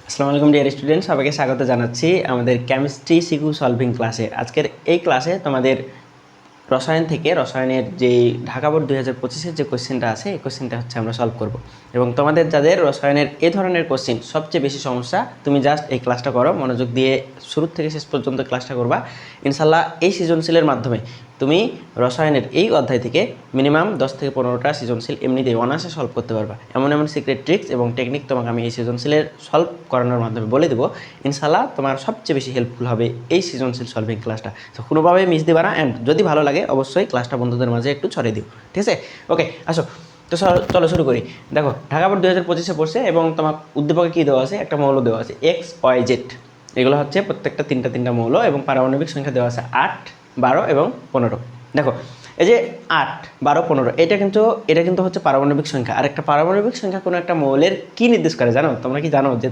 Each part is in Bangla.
আসসালামু আলাইকুম ডিয়ার স্টুডেন্ট, সবাইকে স্বাগত জানাচ্ছি আমাদের কেমিস্ট্রি সিকিউ সলভিং ক্লাসে। আজকের এই ক্লাসে তোমাদের রসায়ন থেকে রসায়নের যে ঢাকা বোর্ড 2025-এর যে কোশ্চেনটা আছে, এই কোশ্চেনটা হচ্ছে আমরা সলভ করব। এবং তোমাদের যাদের রসায়নের এই ধরনের কোশ্চেন সবচেয়ে বেশি সমস্যা, তুমি জাস্ট এই ক্লাসটা করো, মনোযোগ দিয়ে শুরু থেকে শেষ পর্যন্ত ক্লাসটা করবা। ইনশাল্লাহ এই সৃজনশীলের মাধ্যমে তুমি রসায়নের এই অধ্যায় থেকে মিনিমাম 10 থেকে 15টা সৃজনশীল এমনিতেই অনায়াসে সলভ করতে পারবা। এমন এমন সিক্রেট ট্রিক্স এবং টেকনিক তোমাকে আমি এই সৃজনশীলের সলভ করানোর মাধ্যমে বলে দেবো। ইনশাল্লাহ তোমার সবচেয়ে বেশি হেল্পফুল হবে এই সৃজনশীল সলভিং ক্লাসটা। তো কোনোভাবে মিস দিবা না, অ্যান্ড যদি ভালো লাগে অবশ্যই ক্লাসটা বন্ধুদের মাঝে একটু ছড়িয়ে দিও, ঠিক আছে? ওকে, আসো তো চলো শুরু করি। দেখো, ঢাকা বোর্ড 2025-এ পড়ছে এবং তোমার উদ্দীপকে কী দেওয়া আছে, একটা মৌল দেওয়া আছে এক্স ওয়াই জেড। এগুলো হচ্ছে প্রত্যেকটা তিনটা মৌল এবং পারমাণবিক সংখ্যা দেওয়া আছে 8, 12 এবং 15। দেখো, এই যে 8, 12, 15 এটা কিন্তু হচ্ছে পারমাণবিক সংখ্যা। আর একটা পারমাণবিক সংখ্যা কোনো একটা মৌলের কী নির্দেশ করে জানো? তোমরা কি জানো যে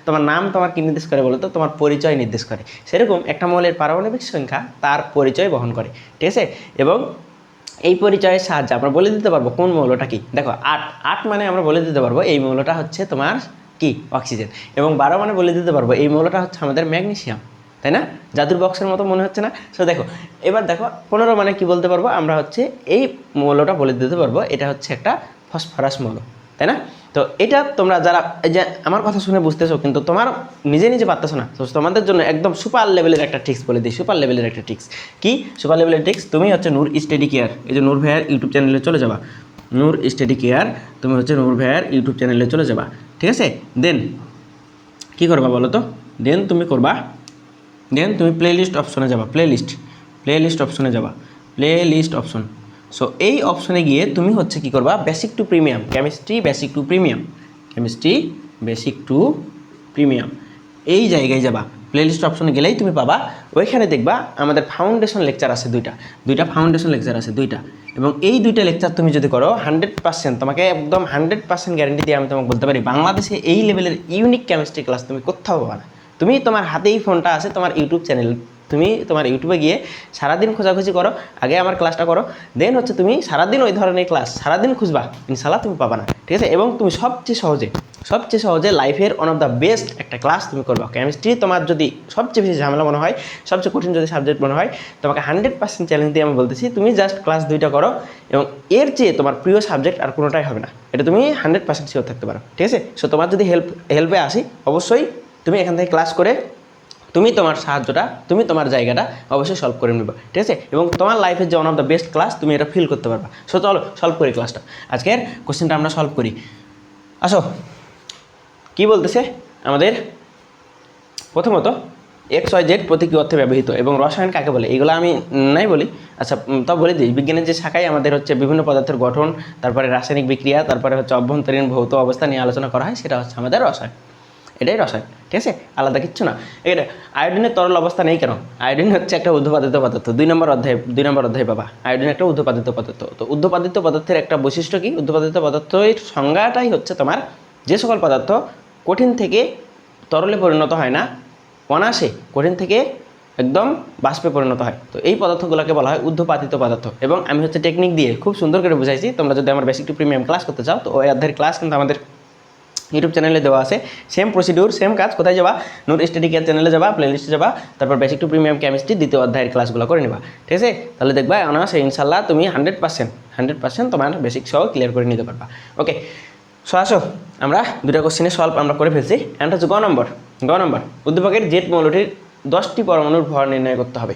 তোমার নাম তোমার কী নির্দেশ করে বলো তো? তোমার পরিচয় নির্দেশ করে। সেরকম একটা মৌলের পারমাণবিক সংখ্যা তার পরিচয় বহন করে, ঠিক আছে? এবং এই পরিচয়ের সাহায্যে আমরা বলে দিতে পারবো কোন মৌলটা কি। দেখো, 8 মানে আমরা বলে দিতে পারবো এই মৌলটা হচ্ছে তোমার কি, অক্সিজেন। এবং 12 মানে বলে দিতে পারবো এই মৌলটা হচ্ছে আমাদের ম্যাগনেসিয়াম, তাই না? জাদুর বক্সের মতো মনে হচ্ছে না? সো দেখো, এবার দেখো 15 মানে কি বলতে পারবো আমরা, হচ্ছে এই মৌলটা বলে দিতে পারবো এটা হচ্ছে একটা ফসফরাস মৌল, তাই না? তো এটা তোমরা যারা এই যে আমার কথা শুনে বুঝতেছো, কিন্তু তোমার নিজে পারতেছো না, তো তোমাদের জন্য একদম সুপার লেভেলের একটা ট্রিক্স বলে দিই। সুপার লেভেলের একটা ট্রিক্স কি? সুপার লেভেলের ট্রিক্স। তুমি হচ্ছে নূর স্টাডি কেয়ার, এই যে নূর ভাইয়ার ইউটিউব চ্যানেলে চলে যাবা। নূর স্টাডি কেয়ার, তুমি হচ্ছে নূর ভাইয়ার ইউটিউব চ্যানেলে চলে যাবা, ঠিক আছে? দেন কী করবা বলো তো? দেন তুমি প্লেলিস্ট অপশনে যাবা। প্লেলিস্ট অপশনে যাবা, প্লেলিস্ট অপশন। সো এই অপশনে গিয়ে তুমি হচ্ছে কি করবা, basic to premium, chemistry basic to premium, এই জায়গায় যাবা। প্লেলিস্ট অপশনে গেলেই তুমি পাবা। ওইখানে দেখবা আমাদের ফাউন্ডেশন লেকচার আছে দুইটা ফাউন্ডেশন লেকচার আছে দুইটা। এবং এই দুইটা লেকচার তুমি যদি করো 100%, তোমাকে একদম 100% গ্যারেন্টি দিয়ে আমি তোমাকে বলতে পারি, বাংলাদেশে এই লেভেলের ইউনিক কেমিস্ট্রি ক্লাস তুমি কোথাও পাবা না। তুমি তোমার হাতেই ফোনটা আছে, তোমার ইউটিউব চ্যানেল, তুমি তোমার ইউটিউবে গিয়ে সারাদিন খোঁজাখুঁজি করো, আগে আমার ক্লাসটা করো, দেন হচ্ছে তুমি সারাদিন ওই ধরনের ক্লাস সারাদিন খুঁজবা, ইনশাল্লাহ তুমি পাবা না, ঠিক আছে? এবং তুমি সবচেয়ে সহজে লাইফের ওয়ান অফ দ্য বেস্ট একটা ক্লাস তুমি করবা। কেমিস্ট্রি তোমার যদি সবচেয়ে বেশি ঝামেলা মনে হয়, সবচেয়ে কঠিন যদি সাবজেক্ট মনে হয়, তোমাকে 100% চ্যালেঞ্জ দিয়ে আমি বলতেছি, তুমি জাস্ট ক্লাস 2টা করো এবং এর চেয়ে তোমার প্রিয় সাবজেক্ট আর কোনোটাই হবে না, এটা তুমি 100% শিওর থাকতে পারো, ঠিক আছে? সো তোমার যদি হেল্পে আসি, অবশ্যই তুমি এখান থেকে ক্লাস করে তুমি তোমার সাহায্যটা, তুমি তোমার জায়গাটা অবশ্যই সলভ করে নেবে, ঠিক আছে? এবং তোমার লাইফের যে one of the best class, তুমি এটা ফিল করতে পারবা। সো চলো সলভ করি ক্লাসটা, আজকের কোশ্চেনটা আমরা সলভ করি। আসো, কি বলতেছে আমাদের? প্রথমত এক্স ওয়াই জেড প্রতীকী অর্থে ব্যবহৃত এবং রসায়ন কাকে বলে, এগুলো আমি নাই বলি। আচ্ছা, তাও বলে দিই, বিজ্ঞানের যে শাখায় আমাদের হচ্ছে বিভিন্ন পদার্থের গঠন, তারপরে রাসায়নিক বিক্রিয়া, তারপরে হচ্ছে অভ্যন্তরীণ ভৌত অবস্থা নিয়ে আলোচনা করা হয়, সেটা হচ্ছে আমাদের রসায়ন। এটাই রসায়ন, ঠিক আছে? আলাদা কিচ্ছু না। এটা আয়োডিনের তরল অবস্থা নেই কেন? আয়োডিন হচ্ছে একটা ঊর্ধ্বপাতিত পদার্থ। 2 নম্বর অধ্যায় বাবা, আয়োডিন একটা ঊর্ধ্বপাতিত পদার্থ। তো ঊর্ধ্বপাতিত পদার্থের একটা বৈশিষ্ট্য কি? ঊর্ধ্বপাতিত পদার্থের সংজ্ঞাটাই হচ্ছে তোমার, যে সকল পদার্থ কঠিন থেকে তরলে পরিণত হয় না, অনায়াসে কঠিন থেকে একদম বাষ্পে পরিণত হয়, তো এই পদার্থগুলোকে বলা হয় ঊর্ধ্বপাতিত পদার্থ। এবং আমি হচ্ছে টেকনিক দিয়ে খুব সুন্দর করে বুঝাইছি। তোমরা যদি আমার বেসিক টু প্রিমিয়াম ক্লাস করতে চাও, তো ওই অধ্যায়ের ক্লাস কিন্তু আমাদের ইউটিউব চ্যানেলে দেওয়া আছে। সেম প্রসিডিউর, সেম কাজ। কোথায় যাবা? নূর স্টাডি কেয়ার চ্যানেলে যাবা, প্লেলিস্টে যাবা, তারপর বেসিক টু প্রিমিয়াম কেমিস্ট্রি 2য় অধ্যায়ের ক্লাসগুলো করে নিবা, ঠিক আছে? তাহলে দেখবা অনায়াসে ইনশাল্লাহ তুমি 100% তোমার বেসিক সহ ক্লিয়ার করে নিতে পারবা। ওকে, সো আসো আমরা দুটা কোশ্চেনের সলভ আমরা করে ফেলছি। অ্যান্ড হচ্ছে গ নম্বর উদ্দীপকের জেড মৌলটির 10টি পরমাণুর ভর নির্ণয় করতে হবে।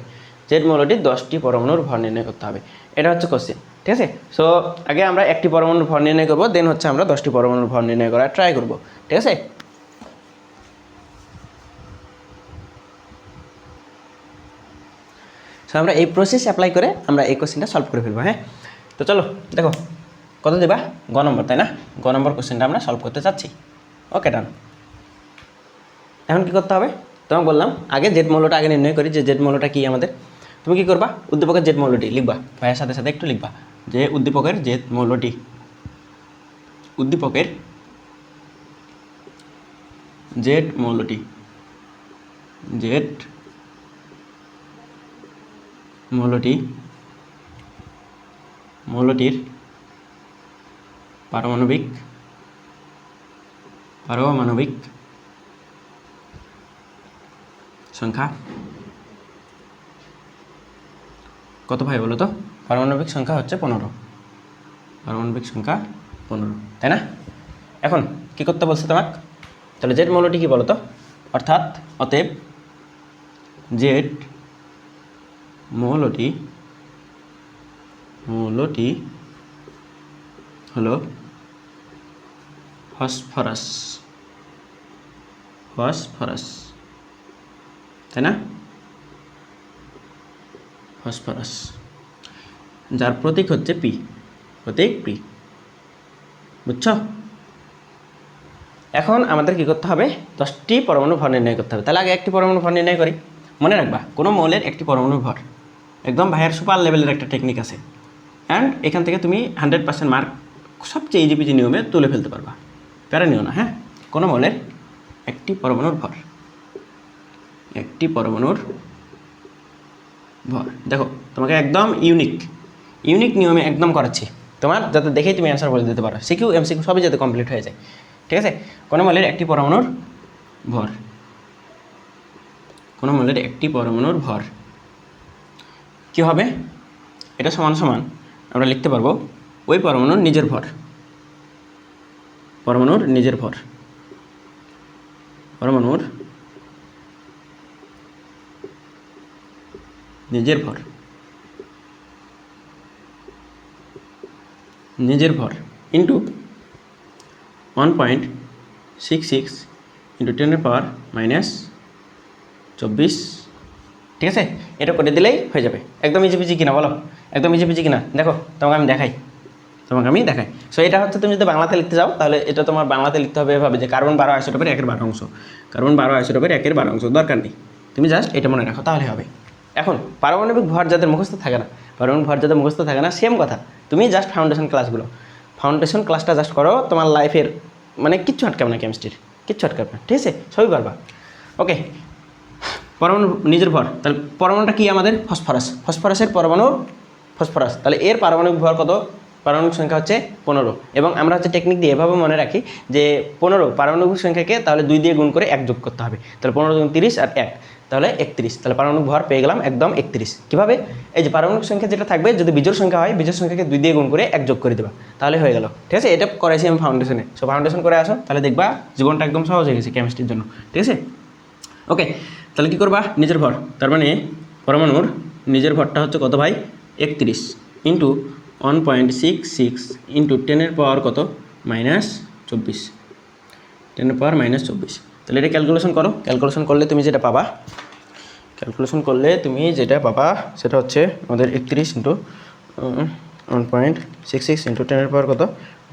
জেড মৌলটির 10টি পরমাণুর ভর নির্ণয় করতে হবে, এটা হচ্ছে কোশ্চেন, ঠিক আছে? সো আগে আমরা একটি পরমাণুর ভর নির্ণয় করবো, দেন হচ্ছে আমরা 10টি পরমাণুর ভর নির্ণয় করার ট্রাই করবো, ঠিক আছে? সো আমরা এই প্রসেস অ্যাপ্লাই করে আমরা এই কোশ্চেনটা সলভ করে ফেলবো। হ্যাঁ, তো চলো দেখো, কত দেবা? গ নম্বর, তাই না? গ নম্বর কোশ্চেনটা আমরা সলভ করতে চাচ্ছি। ওকে, ডান। এখন কী করতে হবে? তোমাকে বললাম আগে জেড মৌলটা আগে নির্ণয় করি, যে জেড মৌলটা কী আমাদের। তুমি কী করবা? উদ্দীপকের জেড মৌলটি লিখবা, ভাইয়ের সাথে সাথে একটু লিখবা, যে উদ্দীপকের জেড মৌলটি, উদ্দীপকের জেড মৌলটি, জেড মৌলটির পারমাণবিক সংখ্যা কত ভাই বলো তো? পারমাণবিক সংখ্যা হচ্ছে 15, পারমাণবিক সংখ্যা 15, তাই না? এখন কি করতে বলছে তোমাকে? তাহলে জেড মৌলটি কি বলো তো? অতএব জেড মৌলটি হলো ফসফরাস, তাই না? ফসফরাস, যার প্রতীক হচ্ছে পি, বুঝছো? এখন আমাদের কি করতে হবে? 10টি পরমাণু ভর নির্ণয় করতে হবে। তাহলে আগে একটি পরমাণু ভর নির্ণয় করি। মনে রাখবা, কোনো মৌলের একটি পরমাণু ভর একদম ভাইয়ের সুপার লেভেলের একটা টেকনিক আছে, অ্যান্ড এখান থেকে তুমি 100% মার্ক সবচেয়ে ইজিপিজি নিয়মে তুলে ফেলতে পারবা, প্যারা নিও না। হ্যাঁ, কোনো মৌলের একটি পরমাণুর ভর, দেখো তোমাকে একদম ইউনিক নিয়মে একদম করাচ্ছি তোমার, যাতে দেখেই তুমি অ্যান্সার বলে দিতে পারো। সিকিউ এমসিকিউ সবই যাতে কমপ্লিট হয়ে যায়, ঠিক আছে? কোনো মৌলের একটি পরমাণুর ভর, কী হবে? এটা সমান আমরা লিখতে পারবো ওই পরমাণুর নিজের ভর, নিজের ভর ইন্টু 1.66 ইন্টু 10⁻²৪, ঠিক আছে? এটা করে দিলেই হয়ে যাবে। একদম ইজিপিজি কিনা বলো? একদম ইজিপিজি কিনা? দেখো তোমাকে আমি দেখাই। সো এটা হচ্ছে, তুমি যদি বাংলাতে লিখতে যাও তাহলে এটা তোমার বাংলাতে লিখতে হবে এভাবে যে কার্বন 12 আইসোটোপের 1/12 অংশ, দরকার নেই, তুমি জাস্ট এটা মনে রাখো তাহলে হবে। এখন পারমাণবিক ভর যাদের মুখস্থ থাকে না, সেম কথা, তুমি জাস্ট ফাউন্ডেশন ক্লাসটা জাস্ট করো, তোমার লাইফের মানে কিচ্ছু আটকাবে না, কেমিস্ট্রির কিচ্ছু আটকাবে না, ঠিক আছে? সবই পারবা। ওকে, পরমাণু নিজের ভর, তাহলে পরমাণুটা কি আমাদের? ফসফরাসের পরমাণু ফসফরাস, তাহলে এর পারমাণবিক ভর কত? পারমাণবিক সংখ্যা হচ্ছে 15, এবং আমরা হচ্ছে টেকনিক দিয়ে এভাবে মনে রাখি যে 15 পারমাণবিক সংখ্যাকে তাহলে 2 দিয়ে গুণ করে 1 যোগ করতে হবে, তাহলে 15 × 30 আর 1, তাহলে 31, তাহলে পারমাণবিক ভর পেয়ে গেলাম একদম 31। কীভাবে? এই যে পারমাণবিক সংখ্যা যেটা থাকবে, যদি বিজোড় সংখ্যা হয়, বিজোড় সংখ্যাকে 2 দিয়ে গুণ করে 1 যোগ করে দেবা, তাহলে হয়ে গেল, ঠিক আছে? এটা করাইছি আমি ফাউন্ডেশনে। সো ফাউন্ডেশন করে আসো, তাহলে দেখবা জীবনটা একদম সহজ হয়ে গেছে কেমিস্ট্রির জন্য, ঠিক আছে? ওকে, তাহলে কী করবা? নিজের ভর, তার মানে পরমাণুর নিজের ভরটা হচ্ছে কত ভাই? 31 ইন্টু 1.66 ইন্টু 10⁻² কত? -24, 10⁻−24। তাহলে এটা ক্যালকুলেশন করো। ক্যালকুলেশন করলে তুমি যেটা পাবা সেটা হচ্ছে আমাদের 31 ইন্টু 1.66 ইন্টু 10⁻² কত?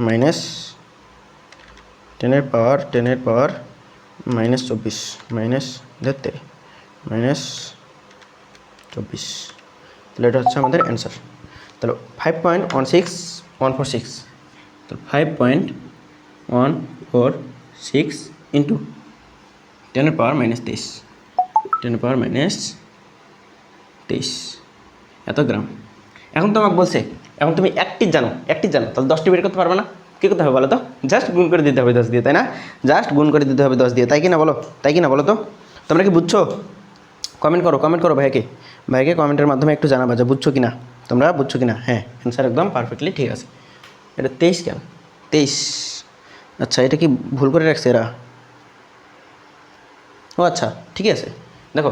-10⁻⁻24 -24, তাহলে এটা হচ্ছে আমাদের অ্যান্সার। তাহলে 5.146, তাহলে 5.146 ইন্টু 10⁻−23, 10⁻−23 এত গ্রাম। এখন তোমাকে বলছে, এখন তুমি একটি জানো, তাহলে 10টি বের করতে পারবে না? কী করতে হবে বলো তো? জাস্ট গুণ করে দিতে হবে 10 দিয়ে, তাই না? জাস্ট গুণ করে দিতে হবে 10 দিয়ে, তাই কি না বলো তো? তোমরা কি বুঝছো? কমেন্ট করো ভাইকে কমেন্টের মাধ্যমে একটু জানাবা যে বুঝছো কিনা, তোমরা বুঝছো কিনা। হ্যাঁ, অ্যান্সার একদম পারফেক্টলি ঠিক আছে। এটা 23 কেন? 23, আচ্ছা, এটা কি ভুল করে রাখছে এরা? ও আচ্ছা, ঠিক আছে। দেখো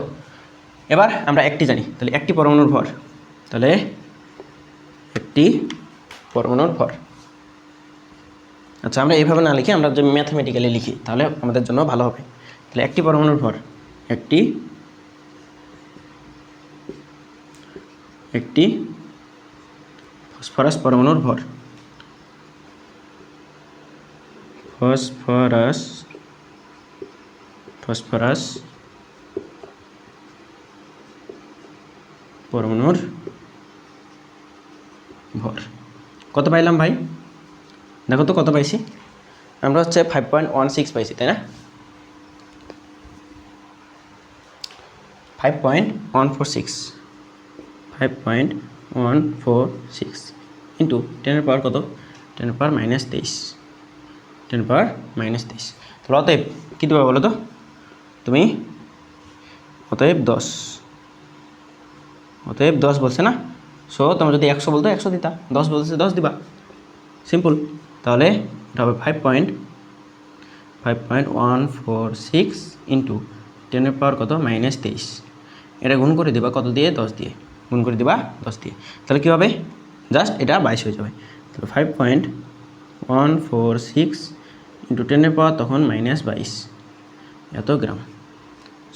এবার আমরা একটি জানি, তাহলে একটি পরমাণুর ভর, আচ্ছা, আমরা এইভাবে না লিখি, আমরা যে ম্যাথমেটিক্যালি লিখি তাহলে আমাদের জন্য ভালো হবে। তাহলে একটি পরমাণুর ভর, একটি ফসফরাস পরমাণুর ভর, ফসফরাস পরমাণুর ভর কত পাইলাম ভাই? দেখো তো কত পাইছি আমরা, হচ্ছে 5.16 পাইছি, তাই না? 5.146 ইন্টু 10⁻² কত? 10⁻−23, 10⁻−23। তাহলে অতএব কী দেবে বলো তো? তুমি অতএব 10 বলছে না, সো তোমরা যদি 100 বলতো 100 দিতা, 10 বলছে 10 দিবা, সিম্পল। তাহলে এটা হবে 5.146 ইন্টু 10 এর পাওয়ার কত -23, এটা গুণ করে দিবা কত দিয়ে 10 দিয়ে, গুণ করে দিবা 10 দিয়ে, তাহলে কী হবে জাস্ট এটা 22 হয়ে যাবে। তাহলে 5.146 ইন্টু 10 এর পাওয়ার তখন -22 এত গ্রাম।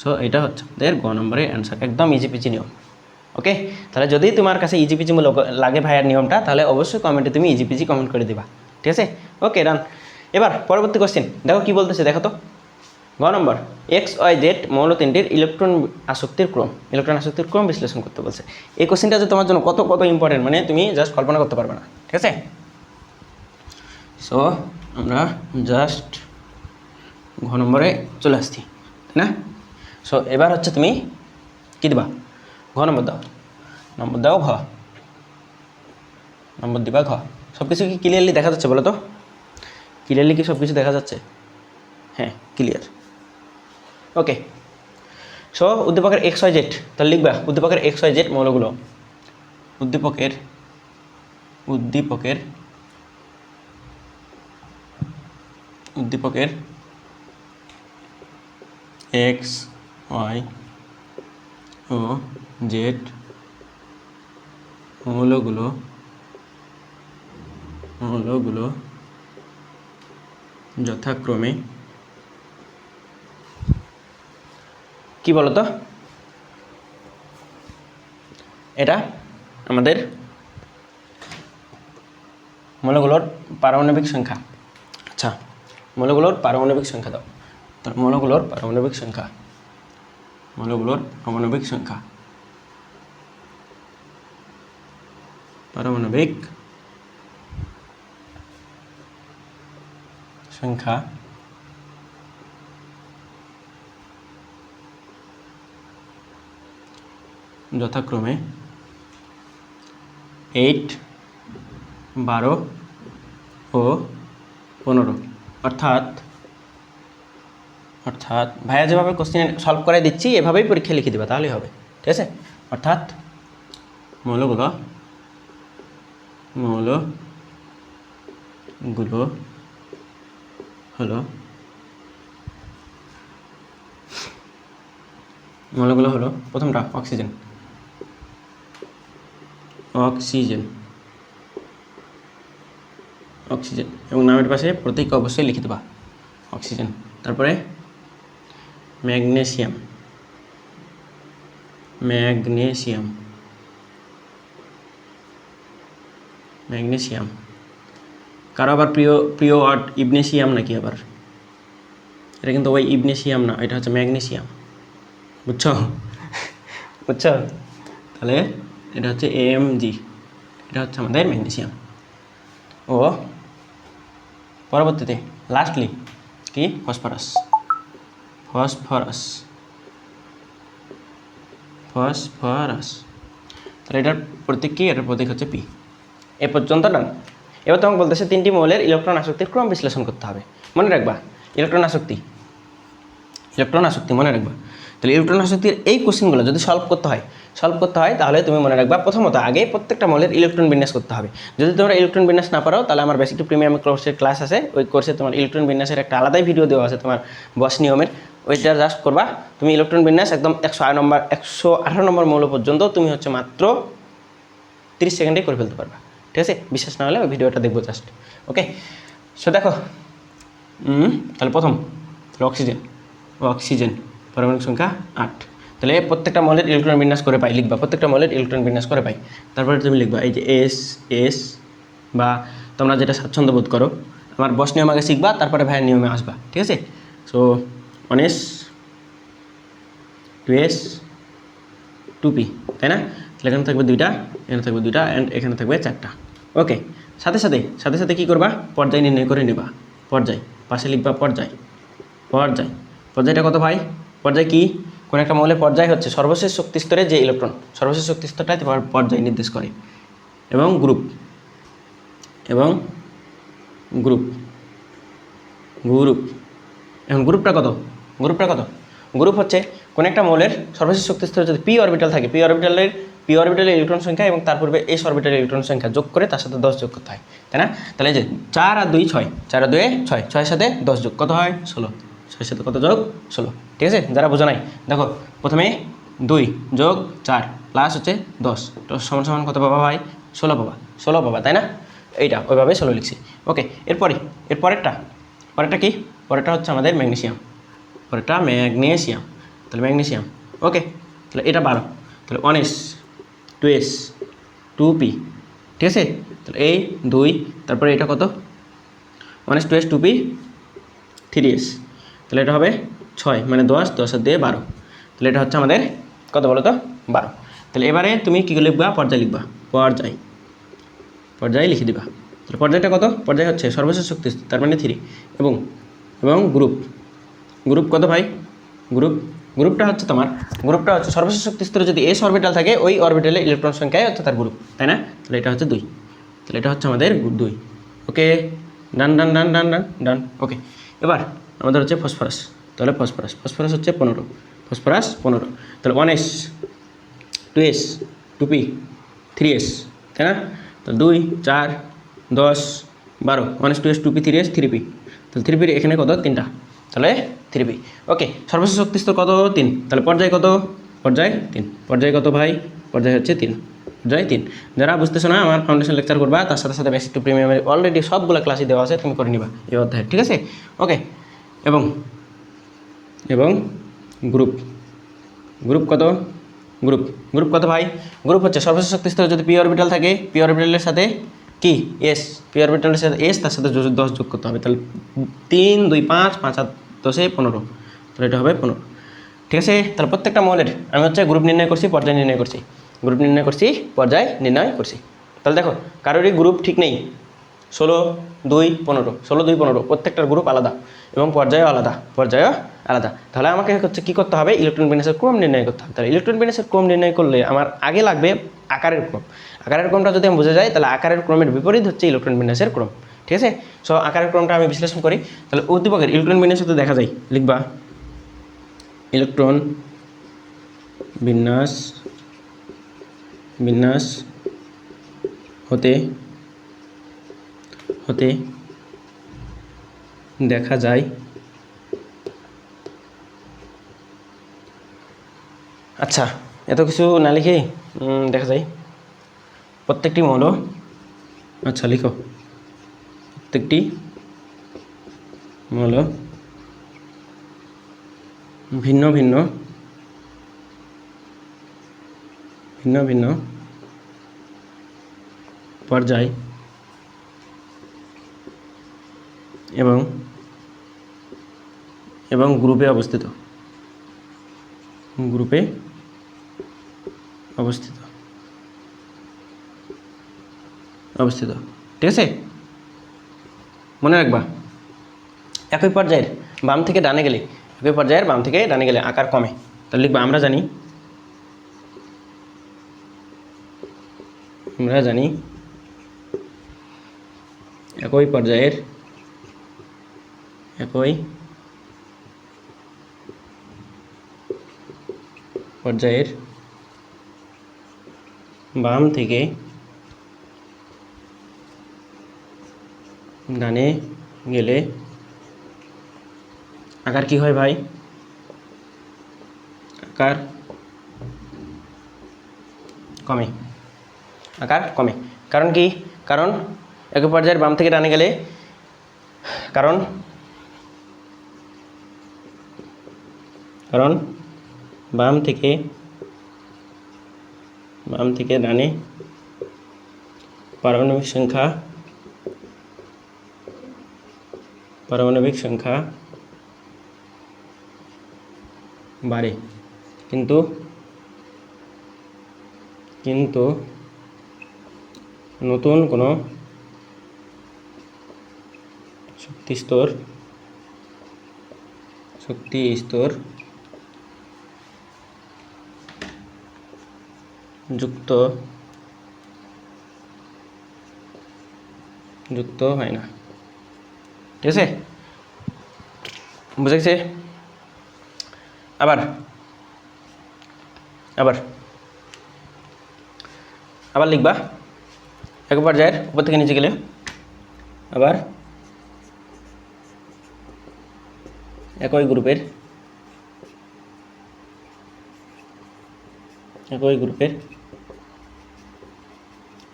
সো এটা হচ্ছে আমাদের গ নম্বরের অ্যান্সার, একদম ইজি পিজি নিয়ম। ওকে, তাহলে যদি তোমার কাছে ইজি পিজি লাগে ভাইয়ার নিয়মটা, তাহলে অবশ্যই কমেন্টে তুমি ইজি পিজি কমেন্ট করে দিবা, ঠিক আছে? ওকে, ডান। এবার পরবর্তী কোশ্চেন দেখো কি বলতেছে, দেখো তো গ নম্বর, XYZ মৌল তিনটির ইলেকট্রন আসক্তির ক্রম বিশ্লেষণ করতে বলছে। এই কোশ্চেনটা যে তোমার জন্য কত ইম্পর্টেন্ট, মানে তুমি জাস্ট কল্পনা করতে পারবে না, ঠিক আছে? সো আমরা জাস্ট ঘ নম্বরে চলে আসছি, তাই না? সো এবার হচ্ছে তুমি কী দিবা, ঘ নম্বর দাও, নম্বর দিবা ঘ। সব কিছু কি ক্লিয়ারলি দেখা যাচ্ছে বলো তো? ক্লিয়ারলি কি সব কিছু দেখা যাচ্ছে? হ্যাঁ, ক্লিয়ার। ওকে, সো উদ্দীপকের XYZ, তাহলে লিখবা উদ্দীপকের XYZ মৌলগুলো, উদ্দীপকের X, Y ও Z মৌলগুলো যথাক্রমে কি বলতো, এটা আমাদের মৌলগুলোর পারমাণবিক সংখ্যা। আচ্ছা, মৌলগুলোর পারমাণবিক সংখ্যা দাও, তার মৌলগুলোর পারমাণবিক সংখ্যা যথাক্রমে 8, 12 ও 15। অর্থাৎ ভাইয়া যেভাবে কোশ্চেন সলভ করে দিচ্ছি এভাবেই পরীক্ষা লিখে দেবা, তাহলেই হবে, ঠিক আছে? অর্থাৎ মৌলগুলো হলো প্রথমটা অক্সিজেন এবং নামের পাশে প্রতীক অবশ্যই লিখে দেবা অক্সিজেন। তারপরে ম্যাগনেসিয়াম, কারো আবার প্রিয় ওয়ার্ড ইবনেসিয়াম নাকি, আবার এটা কিন্তু ওই ইবনেসিয়াম না, এটা হচ্ছে ম্যাগনেসিয়াম, বুঝছো? তাহলে এটা হচ্ছে AMG, এটা হচ্ছে আমাদের ম্যাগনেসিয়াম। ও পরবর্তীতে লাস্টলি কি, ফসফরাস। তাহলে এটার প্রতীক কি, এটার প্রতীক হচ্ছে P। এ পর্যন্ত ডান। এবার তোমাকে বলতেছে তিনটি মৌলের ইলেকট্রন আসক্তির ক্রম বিশ্লেষণ করতে হবে। মনে রাখবা ইলেকট্রন আসক্তি মনে রাখবা। তাহলে ইলেকট্রন আসক্তির এই কোশ্চেনগুলো যদি সলভ করতে হয় তাহলে তুমি মনে রাখবা প্রথমত আগে প্রত্যেকটা মৌলের ইলেকট্রন বিন্যাস করতে হবে। যদি তোমরা ইলেকট্রন বিন্যাস না পারো তাহলে আমার বেসিক টু প্রিমিয়াম কোর্সের ক্লাস আছে, ওই কোর্সে তোমার ইলেকট্রন বিন্যাসের একটা আলাদাই ভিডিও দেওয়া আছে তোমার বস নিয়মের, ওইটা জাস্ট করবা। তুমি ইলেকট্রন বিন্যাস একদম 118 নম্বর মৌল পর্যন্ত তুমি হচ্ছে মাত্র 30 সেকেন্ডেই করে ফেলতে পারবা, ঠিক আছে? বিশ্বাস না হলে ওই ভিডিওটা দেখবো জাস্ট। ওকে, সো দেখো তাহলে প্রথম অক্সিজেন পারমাণবিক সংখ্যা 8। তাহলে প্রত্যেকটা মৌলের ইলেকট্রন বিন্যাস করে পাই, লিখবা প্রত্যেকটা মৌলের ইলেকট্রন বিন্যাস করে পাই। তারপরে তুমি লিখবা এই যে এস বা তোমরা যেটা স্বাচ্ছন্দ্য বোধ করো। আমার বস নিয়ম আগে শিখবা, তারপরে ভাইয়ের নিয়মে আসবা, ঠিক আছে? সো 1s 2s 2p, তাই না? তাহলে এখানে থাকবে 2টা, এখানে থাকবে 2টা, অ্যান্ড এখানে থাকবে 4টা। ওকে, সাথে সাথে কী করবা, পর্যায় নির্ণয় করে নেবা। পর্যায় পাশে লিখবা পর্যায়টা কত ভাই? পর্যায় কি? কোন একটা মৌলের পর্যায় হচ্ছে সর্বশেষ শক্তি স্তরে যে ইলেকট্রন, সর্বশেষ শক্তি স্তরটাই তোমার পর্যায় নির্দেশ করে। এবং গ্রুপ এখন গ্রুপটা কত? গ্রুপ হচ্ছে কোন একটা মৌলের সর্বশেষ শক্তি স্তরে যদি পি অরবিটাল থাকে, পি অরবিটালের ইলেকট্রন সংখ্যা এবং তার পূর্বে এস অরবিটালের ইলেকট্রন সংখ্যা যোগ করে তার সাথে 10 যোগ করতে হয়, তাই না? তাহলে এই যে 4 আর 2 6, 4 আর 2 6, 6 এর সাথে 10 যোগ কত হয় 16, 6 এর সাথে কত যোগ 16, ঠিক আছে? যারা বোঝা নাই দেখো, প্রথমে 2 যোগ 4 প্লাস হচ্ছে 10 সমান সমান কত পাবা ভাই? 16 পাবা, 16 পাবা, তাই না? এইটা ওইভাবে 16 লিখছি। ওকে, পরেরটা কি? পরেরটা হচ্ছে আমাদের ম্যাগনেসিয়াম, পরেরটা ম্যাগনেসিয়াম। তাহলে ম্যাগনেসিয়াম, ওকে, তাহলে এটা 12, তাহলে 1s 2s 2p, ঠিক আছে? তাহলে এই 2, তারপরে এটা কত? 1s 2s 2p 3s, তাহলে এটা হবে 6, মানে 10, 10 আর 2 12, তাহলে এটা হচ্ছে আমাদের কত বলো তো? 12। তাহলে এবারে তুমি কী লিখবা? পর্যায় লিখবা, পর্যায় লিখে দিবা। তাহলে পর্যায়টা কত? পর্যায় হচ্ছে সর্বশেষ শক্তি তার মানে 3, এবং গ্রুপ কত ভাই? গ্রুপটা হচ্ছে সর্বশেষ শক্তি স্তরে যদি এস অরবিটাল থাকে ওই অরবিটালে ইলেকট্রন সংখ্যায় হচ্ছে তার গ্রুপ, তাই না? তাহলে এটা হচ্ছে 2, তাহলে এটা হচ্ছে আমাদের 2। ওকে, ডান। ওকে, এবার আমাদের হচ্ছে ফসফরাস। তাহলে ফসফরাস হচ্ছে 15, ফসফরাস 15, তাহলে 1s 2s 2p 3s, তাই না? তাহলে 2 4 10 12, 1s 2s 2p 3s 3p, তাহলে 3p এখানে কত? 3টা, তাহলে 3p। ওকে, সর্বশেষ শক্তি স্তর কত? 3, তাহলে পর্যায় কত? পর্যায় 3, পর্যায় কত ভাই? পর্যায় হচ্ছে 3, পর্যায় 3। যারা বুঝতেছো না আমার ফাউন্ডেশন লেকচার করবা, তার সাথে সাথে বেসিক টু প্রিমিয়ামের অলরেডি সবগুলো ক্লাসই দেওয়া আছে, তুমি করে নিবা এই অধ্যায়ে, ঠিক আছে? ওকে, এবং গ্রুপ কত? গ্রুপ কত ভাই? গ্রুপ হচ্ছে সর্বশেষ শক্তি স্তরে যদি পি অরবিটাল থাকে, পি অরবিটালের সাথে কি এস, পি অরবিটালের সাথে এস, তার সাথে 10 যোগ করতে হবে, তাহলে 3 2 5, 5 আর 10 15, তাহলে এটা হবে 15, ঠিক আছে? তাহলে প্রত্যেকটা মৌলের আমি হচ্ছে গ্রুপ নির্ণয় করছি, পর্যায় নির্ণয় করছি, পর্যায় নির্ণয় করছি। তাহলে দেখো কারোরই গ্রুপ ঠিক নেই, 16 2 15, 16 2 15, প্রত্যেকটার গ্রুপ আলাদা এবং পর্যায়ও আলাদা। তাহলে আমাকে হচ্ছে কী করতে হবে? ইলেকট্রন বিন্যাসের ক্রম নির্ণয় করতে হবে। তাহলে ইলেকট্রন বিন্যাসের ক্রম নির্ণয় করলে আমার আগে লাগবে আকারের ক্রমটা যদি আমি বোঝা যায়, তাহলে আকারের ক্রমের বিপরীত হচ্ছে ইলেকট্রন বিন্যাসের ক্রম, ঠিক আছে? সো আকারের ক্রমটা আমি বিশ্লেষণ করি। তাহলে উদ্দীপকের ইলেকট্রন বিন্যাস তো দেখা যায়, লিখবা ইলেকট্রন বিন্যাস হতে দেখা যায় আচ্ছা, এত কিছু না লিখে দেখা যায় প্রত্যেকটি মৌল, আচ্ছা লিখো, প্রত্যেকটি মৌল ভিন্ন ভিন্ন পর্যায় এবং গ্রুপে অবস্থিত, ঠিক আছে? মনে রাখবা একই পর্যায়ের বাম থেকে ডানে গেলে আকার কমে। তাহলে লিখবা আমরা জানি একই পর্যায়ের বাম থেকে ডানে গেলে আকার কি হয় ভাই? আকার কমে। কারণ কি? কারণ একই পর্যায়ের বাম থেকে ডানে গেলে, কারণ বাম থেকে ডানে পারমাণবিক সংখ্যা বাড়ে, কিন্তু নতুন কোনো শক্তি স্তর যুক্ত হয় না, ঠিক আছে? বুঝে গেছে? আবার আবার আবার লিখবা এক পর্যায়ের উপর থেকে নিচে গেলে আবার একই গ্রুপের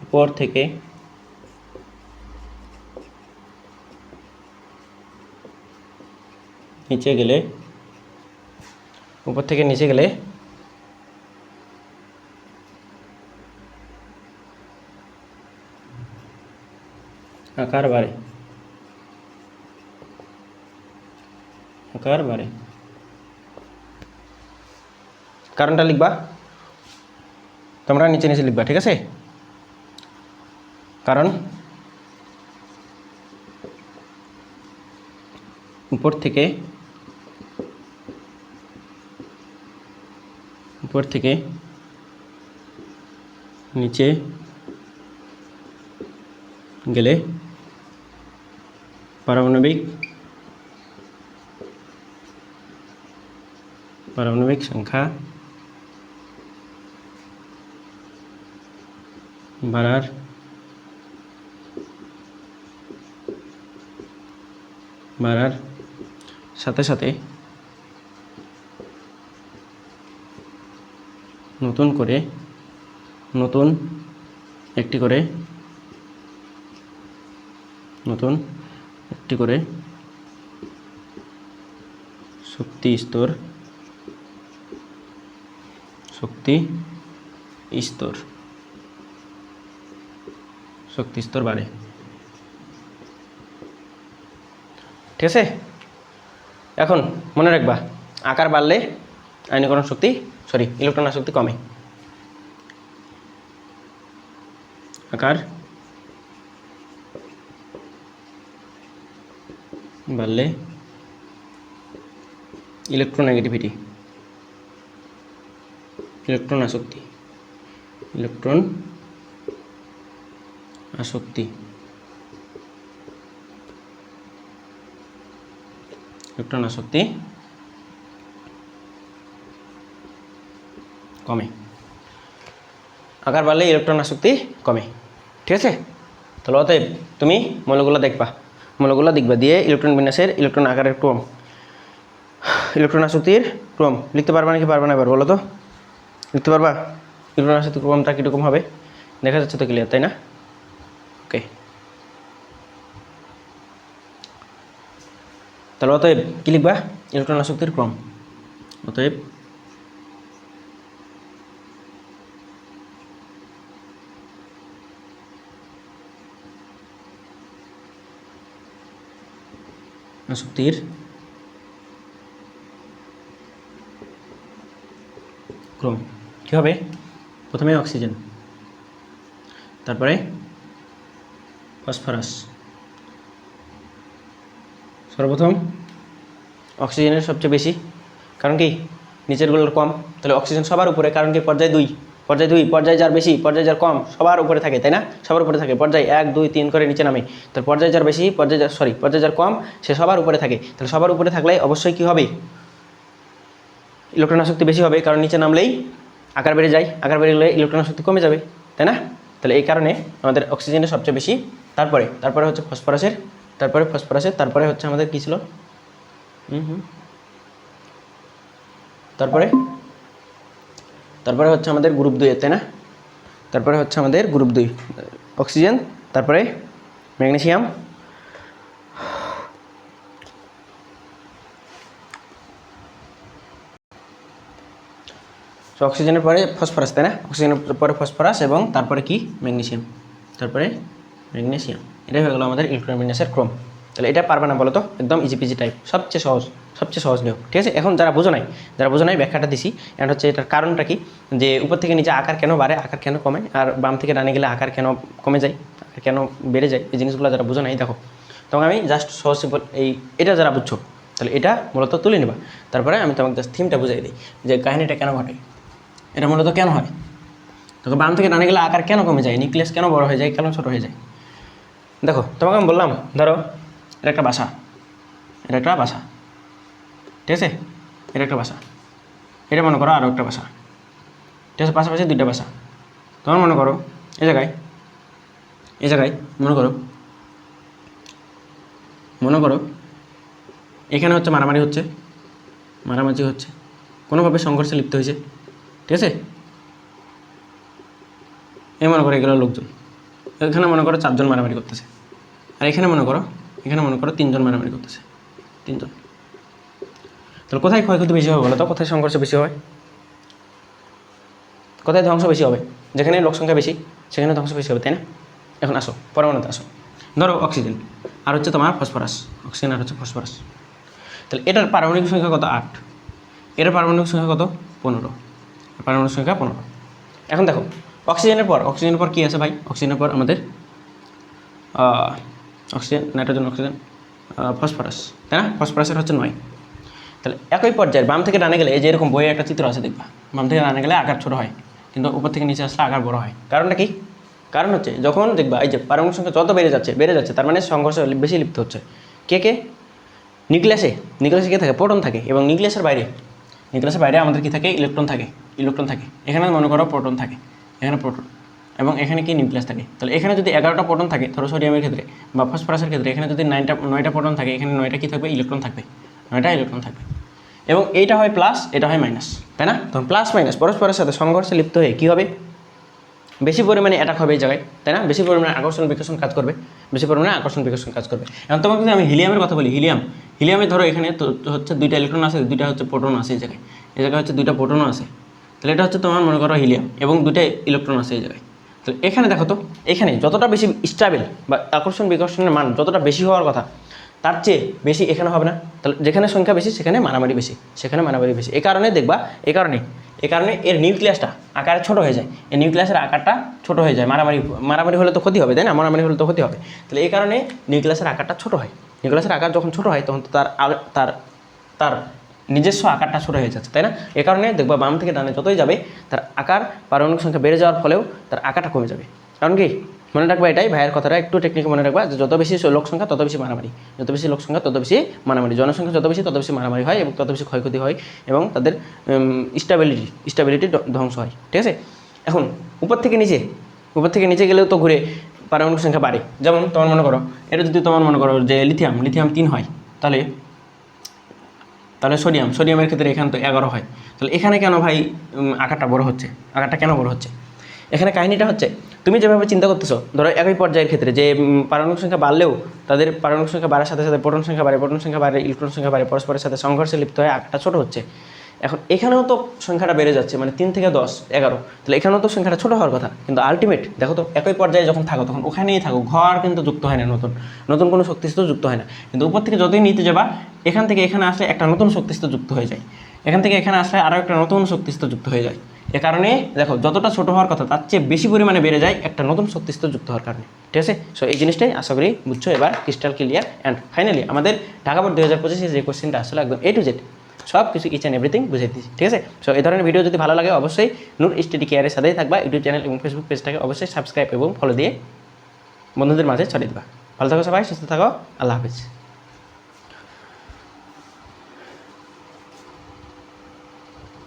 উপর থেকে নিচে গেলে আকার বাড়ে কারণটা লিখবা তোমরা নিচে নিচে লিখবা, ঠিক আছে? কারণ উপর থেকে নিচে গেলে পারমাণবিক সংখ্যা বাড়ার সাথে সাথে নতুন একটি করে শক্তি স্তর বাড়ে, ঠিক আছে? এখন মনে রাখবা আকার বাড়লে আয়নীকরণ শক্তি ইলেকট্রন আসক্তি কমে। আকার বাড়লে ইলেকট্রন আসক্তি কমে। আকার বাড়লে ইলেকট্রন আসক্তি কমে, ঠিক আছে? তাহলে অতএব তুমি মৌলগুলো দেখবা দিয়ে ইলেকট্রন বিন্যাসের ইলেকট্রন আকারের ক্রম, ইলেকট্রন আসক্তির ক্রম লিখতে পারবা নাকি পারবা না? এবার বলো তো, লিখতে পারবা? ইলেকট্রন আসক্তির ক্রমটা কীরকম হবে দেখা যাচ্ছে তো ক্লিয়ার, তাই না? ওকে, তাহলে অতএব কী লিখবা? ইলেকট্রন আসক্তির ক্রম। অতএব আসক্তির ক্রম কী হবে? প্রথমে অক্সিজেন, তারপরে ফসফরাস। সর্বপ্রথম অক্সিজেনের সবচেয়ে বেশি, কারণ কি নিচেরগুলোর কম, তাহলে অক্সিজেন সবার উপরে, কারণ কি পর্যায় দুই, পর্যায় যার বেশি পর্যায় যার কম সবার উপরে থাকে, তাই না? সবার উপরে থাকে, পর্যায় 1 2 3 করে নিচে নামে, তাহলে পর্যায় যার বেশি পর্যায় যার কম সে সবার উপরে থাকে। তাহলে সবার উপরে থাকলে অবশ্যই কী হবে? ইলেকট্রন আসক্তি বেশি হবে, কারণ নিচে নামলেই আকার বেড়ে যায়, আকার বেড়ে গেলে ইলেকট্রন আসক্তি কমে যাবে, তাই না? তাহলে এই কারণে আমাদের অক্সিজেনের সবচেয়ে বেশি, তারপরে হচ্ছে ফসফরাসের, তারপরে হচ্ছে আমাদের কী ছিল? তারপরে হচ্ছে আমাদের গ্রুপ 2, তাই না? তারপরে হচ্ছে আমাদের গ্রুপ 2 অক্সিজেন, তারপরে ম্যাগনেসিয়াম, অক্সিজেনের পরে ফসফরাস, তাই না? অক্সিজেনের পরে ফসফরাস এবং তারপরে কি? ম্যাগনেসিয়াম, এটাই হয়ে গেল আমাদের ইলেকট্রন বিন্যাসের ক্রম। তাহলে এটা পারবে না বলো তো? একদম ইজি পিজি টাইপ, সবচেয়ে সহজ নিয়ম, ঠিক আছে? এখন যারা বোঝো নাই ব্যাখ্যাটা দিছি। এখন হচ্ছে এটার কারণটা কি, যে উপর থেকে নিচে আকার কেন বাড়ে, আকার কেন কমে, আর বাম থেকে ডানে গেলে আকার কেন কমে যায়, আকার কেন বেড়ে যায়, এই জিনিসগুলো যারা বোঝো নাই দেখো, তখন আমি জাস্ট সহজ সিম্পল এটা যারা বুঝছো তাহলে এটা মূলত তুলে নেবা। তারপরে আমি তোমাকে জাস্ট থিমটা বুঝাই দিই যে কাহিনিটা কেন ঘটে, এটা মূলত কেন হয়। তখন বাম থেকে ডানে গেলে আকার কেন কমে যায়, নিউক্লিয়াস কেন বড় হয়ে যায়, কেন ছোটো হয়ে যায়। দেখো তোমাকে আমি বললাম, ধরো এটা একটা বাসা, ঠিক আছে? এটা একটা বাসা, এটা মনে করো আরও একটা বাসা, ঠিক আছে, পাশাপাশি দুইটা বাসা। তোমার মনে করো এই জায়গায় মনে করো এখানে হচ্ছে মারামারি হচ্ছে, কোনোভাবে সংঘর্ষে লিপ্ত হয়েছে, ঠিক আছে। এই মনে করো এগুলো লোকজন, এখানে মনে করো 4 জন মারামারি করতেছে, আর এখানে মনে করো 3 জন মারামারি করতেছে, 3 জন। তাহলে কোথায় ক্ষয়ক্ষতি বেশি হবে বলো তো? কোথায় সংঘর্ষ বেশি হবে? কোথায় ধ্বংস বেশি হবে? যেখানে লোক সংখ্যা বেশি সেখানে ধ্বংস বেশি হবে, তাই না? এখন আসো পরমাণুতে আসো। ধরো অক্সিজেন আর হচ্ছে তোমার ফসফরাস, অক্সিজেন আর হচ্ছে ফসফরাস। তাহলে এটার পারমাণবিক সংখ্যা কত? 8। এটার পারমাণবিক সংখ্যা কত? 15। পারমাণবিক সংখ্যা 15। এখন দেখো অক্সিজেনের পর কী আছে ভাই? অক্সিজেনের পর আমাদের অক্সিজেন, নাইট্রোজেন, অক্সিজেন, ফসফরাস, তাই না? ফসফরাসের হচ্ছে 9। তাহলে একই পর্যায়ে বাম থেকে ডানে গেলে এই যে এরকম বইয়ে একটা চিত্র আছে দেখবা, বাম থেকে ডানে গেলে আকার ছোট হয়, কিন্তু উপর থেকে নিচে আসলে আকার বড় হয়। কারণটা কি? কারণ হচ্ছে যখন দেখবা এই যে পারমাণবিক সংখ্যা যত বেড়ে যাচ্ছে, তার মানে সংঘর্ষ বেশি লিপ্ত হচ্ছে। কে? নিউক্লিয়াসে কে থাকে? প্রোটন থাকে। এবং নিউক্লিয়াসের বাইরে আমাদের কি থাকে? ইলেকট্রন থাকে। এখানে মনে করো প্রোটন থাকে, এখানে প্রোটন, এবং এখানে কি নিউক্লিয়াস থাকে। তাহলে এখানে যদি 11টা প্রোটন থাকে, ধরো সোডিয়ামের ক্ষেত্রে বা ফসফরাসের ক্ষেত্রে, এখানে যদি 9টা প্রোটন থাকে, এখানে 9টা কি থাকবে? ইলেকট্রন থাকবে, 9টা ইলেকট্রন থাকবে। এবং এইটা হয় প্লাস, এটা হয় মাইনাস, তাই না? তখন প্লাস মাইনাস পরস্পরের সাথে সংঘর্ষে লিপ্ত হয়ে কী হবে? বেশি পরিমাণে অ্যাটাক হবে এই জায়গায়, তাই না? বেশি পরিমাণে আকর্ষণ বিকর্ষণ কাজ করবে। এখন তোমাকে যদি আমি হিলিয়ামের কথা বলি, হিলিয়ামে ধরো এখানে তো হচ্ছে 2টা ইলেকট্রন আছে, 2টা হচ্ছে প্রোটন আছে এই জায়গায় হচ্ছে 2টা প্রোটনও আছে। তাহলে এটা হচ্ছে তোমার মনে করো হিলিয়াম, এবং 2টা ইলেকট্রন আছে এই জায়গায়। তাহলে এখানে দেখো তো, এখানে যতটা বেশি স্টেবল বা আকর্ষণ বিকর্ষণের মান যতটা বেশি হওয়ার কথা, তার চেয়ে বেশি এখানে হবে না। তাহলে যেখানে সংখ্যা বেশি সেখানে মারামারি বেশি। এই কারণে দেখবা, এই কারণে এর নিউক্লিয়াসটা আকারে ছোট হয়ে যায়। এই নিউক্লিয়াসের আকারটা ছোট হয়ে যায়। মারামারি হলে তো ক্ষতি হবে, তাই না? তাহলে এই কারণে নিউক্লিয়াসের আকারটা ছোট হয়। নিউক্লিয়াসের আকার যখন ছোট হয় তখন তো তার নিজস্ব আকারটা ছোট হয়ে যাচ্ছে, তাই না? এ কারণে দেখবা বাম থেকে ডানে যতই যাবে তার আকার, পারমাণবিক সংখ্যা বেড়ে যাওয়ার ফলেও তার আকারটা কমে যাবে। কারণ কি? মনে রাখবা এটাই, ভাইয়ের কথাটা একটু টেকনিক মনে রাখবা, যে যত বেশি লোক সংখ্যা তত বেশি মারামারি, জনসংখ্যা যত বেশি তত বেশি মারামারি হয় এবং তত বেশি ক্ষয়ক্ষতি হয়, এবং তাদের স্টেবিলিটি ধ্বংস হয়, ঠিক আছে? এখন উপর থেকে নিচে গেলেও তো ঘুরে পারমাণবিক সংখ্যা বাড়ে। যেমন তোমার মনে করো, এটা যদি তোমার মনে করো যে লিথিয়াম 3 হয়, তাহলে সোডিয়ামের ক্ষেত্রে এখানে তো 11 হয়। তাহলে এখানে কেন ভাই আকারটা বড় হচ্ছে? এখানে কাহিনীটা হচ্ছে, তুমি যেভাবে চিন্তা করতেছো, ধরো একই পর্যায়ের ক্ষেত্রে যে পারমাণবিক সংখ্যা বাড়লেও তাদের পারমাণবিক সংখ্যা বাড়ার সাথে সাথে প্রোটন সংখ্যা বাড়ে, ইলেকট্রন সংখ্যা বাড়ে, পরস্পরের সাথে সংঘর্ষে লিপ্ত হয়ে আকারটা ছোট হচ্ছে। এখন এখানেও তো সংখ্যাটা বেড়ে যাচ্ছে, মানে 3 থেকে 10, 11। তাহলে এখানেও তো সংখ্যাটা ছোট হওয়ার কথা, কিন্তু আলটিমেট দেখো তো একই পর্যায়ে যখন থাকো তখন ওখানেই থাকো, ঘর কিন্তু যুক্ত হয় না, নতুন কোনো শক্তিস্তর যুক্ত হয় না। কিন্তু উপর থেকে যতই নিতে যাবা, এখান থেকে এখানে আসলে একটা নতুন শক্তিস্তর যুক্ত হয়ে যায়, এখান থেকে এখানে আসলে আরও একটা নতুন শক্তিস্তর যুক্ত হয়ে যায়। এ কারণে দেখো যতটা ছোট হওয়ার কথা তার চেয়ে বেশি পরিমাণে বেড়ে যায় একটা নতুন শক্তিস্তর যুক্ত হওয়ার কারণে, ঠিক আছে? সো এই জিনিসটাই আশা করি বুঝছো এবার, ক্রিস্টাল ক্লিয়ার। অ্যান্ড ফাইনালি আমাদের ঢাকা বোর্ড 2025 যে কোশ্চেনটা আসলে একদম A to Z সব কিছু ইচ অ্যান্ড এভরিথিং বুঝিয়ে দিচ্ছি, ঠিক আছে? সো এই ধরনের ভিডিও যদি ভালো লাগে অবশ্যই নূর স্টাডি কেয়ারের সাথেই থাকবা। ইউটিউব চ্যানেল এবং ফেসবুক পেজটাকে অবশ্যই সাবস্ক্রাইব এবং ফলো দিয়ে বন্ধুদের মাঝে ছড়িয়ে দেবা। ভালো থাকো সবাই, সুস্থ থাকো, আল্লাহ হাফিজ।